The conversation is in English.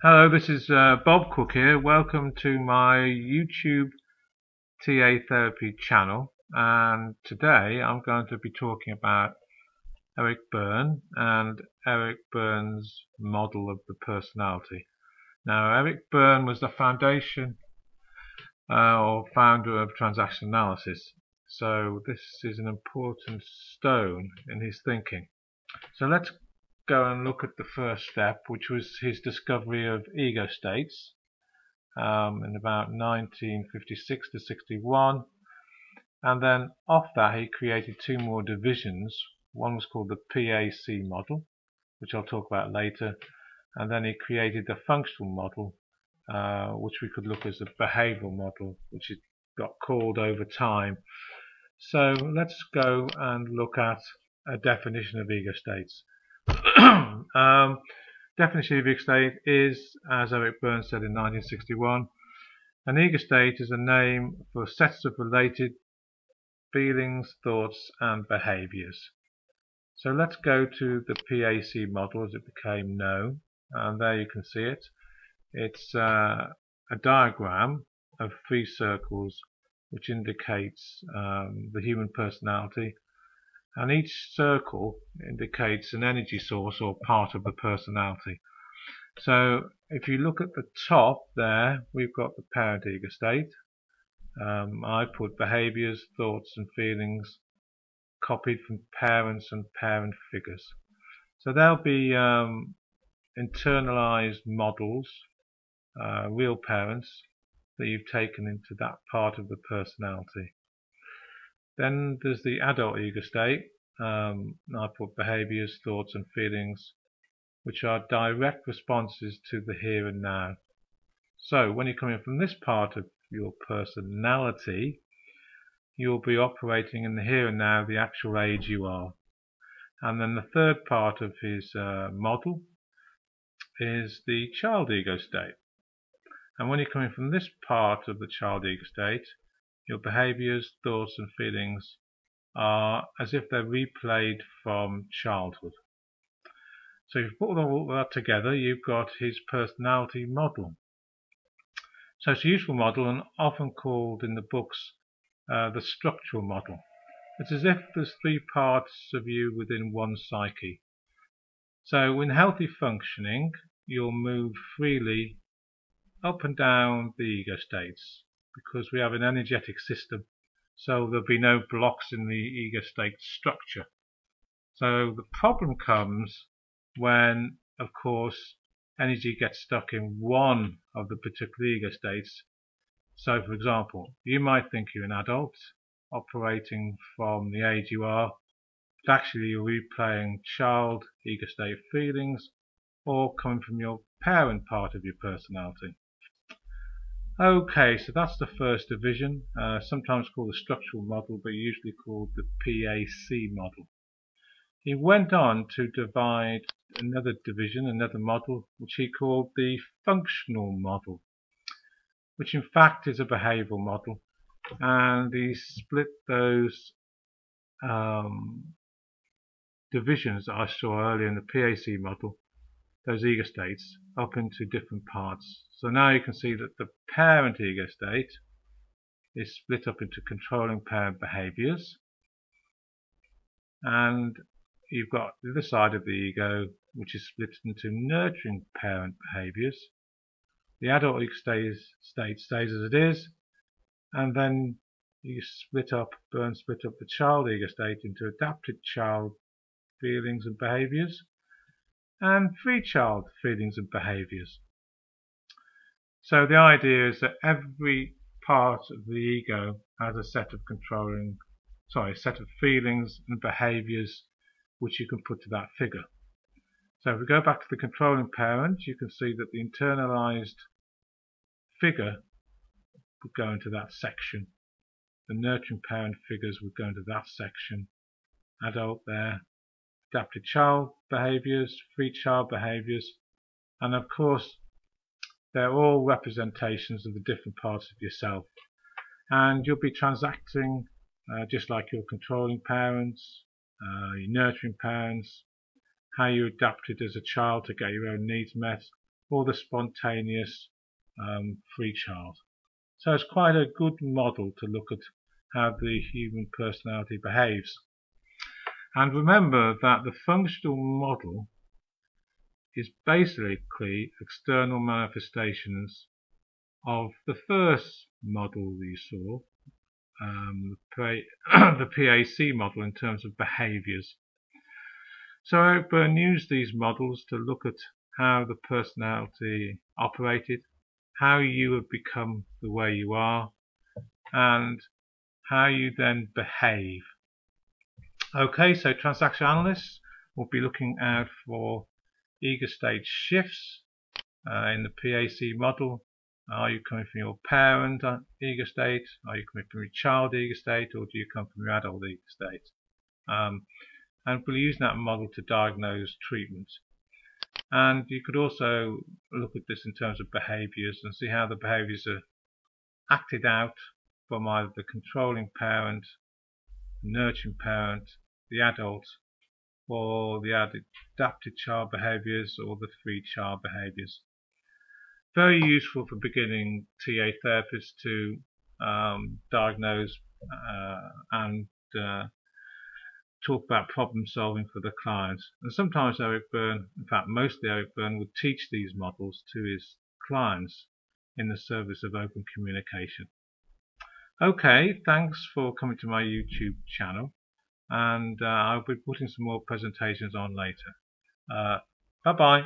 Hello, this is Bob Cook here. Welcome to my YouTube TA Therapy channel. And today I'm going to be talking about Eric Berne and Eric Berne's model of the personality. Now, Eric Berne was the foundation or founder of transactional analysis. So this is an important stone in his thinking. So let's go and look at the first step, which was his discovery of ego states. In about 1956 to 61, and then off that he created two more divisions. One was called the PAC model, which I'll talk about later, and then he created the functional model, which we could look as a behavioral model, which it got called over time. So let's go and look at a definition of ego states. Definition of ego state is, as Eric Berne said in 1961, an ego state is a name for sets of related feelings, thoughts, and behaviors. So let's go to the PAC model as it became known, and there you can see it. It's a diagram of three circles which indicates the human personality, and each circle indicates an energy source or part of the personality. So if you look at the top there, we've got the parent ego state. I put behaviors, thoughts and feelings copied from parents and parent figures. So there'll be internalized models, real parents that you've taken into that part of the personality. Then there's the adult ego state. I put behaviors, thoughts and feelings which are direct responses to the here and now. So when you're coming from this part of your personality, you'll be operating in the here and now, the actual age you are. And then the third part of his model is the child ego state. And when you're coming from this part of the child ego state, your behaviors, thoughts and feelings are as if they're replayed from childhood. So if you put all that together, you've got his personality model. So it's a useful model and often called in the books the structural model. It's as if there's three parts of you within one psyche. So in healthy functioning, you'll move freely up and down the ego states because we have an energetic system, so there'll be no blocks in the ego state structure. So the problem comes when, of course, energy gets stuck in one of the particular ego states. So for example, you might think you're an adult operating from the age you are, but actually you're replaying child ego state feelings or coming from your parent part of your personality. Okay, so that's the first division, sometimes called the structural model, but usually called the PAC model. He went on to divide another division, another model, which he called the functional model, which in fact is a behavioral model, and he split those divisions that I saw earlier in the PAC model, those ego states, up into different parts. So now you can see that the parent ego state is split up into controlling parent behaviors, and you've got the other side of the ego which is split into nurturing parent behaviors. The adult ego state stays as it is, and then you Berne split up the child ego state into adapted child feelings and behaviors and free child feelings and behaviors. So the idea is that every part of the ego has a set of feelings and behaviors which you can put to that figure. So if we go back to the controlling parent, you can see that the internalized figure would go into that section. The nurturing parent figures would go into that section. Adult there, adapted child behaviors, free child behaviors, and of course they're all representations of the different parts of yourself. And you'll be transacting just like your controlling parents, your nurturing parents, how you adapted as a child to get your own needs met, or the spontaneous free child. So it's quite a good model to look at how the human personality behaves. And remember that the functional model is basically external manifestations of the first model you saw, the PAC model in terms of behaviors. So Eric Berne used these models to look at how the personality operated, how you have become the way you are, and how you then behave. Okay, so transactional analysts will be looking out for ego state shifts in the PAC model. Are you coming from your parent ego state? Are you coming from your child ego state? Or do you come from your adult ego state? And we'll use that model to diagnose treatment. And you could also look at this in terms of behaviors and see how the behaviors are acted out from either the controlling parent, nurturing parent, the adult, or the adapted child behaviors or the free child behaviors. Very useful for beginning TA therapists to diagnose and talk about problem solving for the clients. And sometimes Eric Berne, in fact mostly Eric Berne, would teach these models to his clients in the service of open communication. Okay, thanks for coming to my YouTube channel, and I'll be putting some more presentations on later. Bye bye.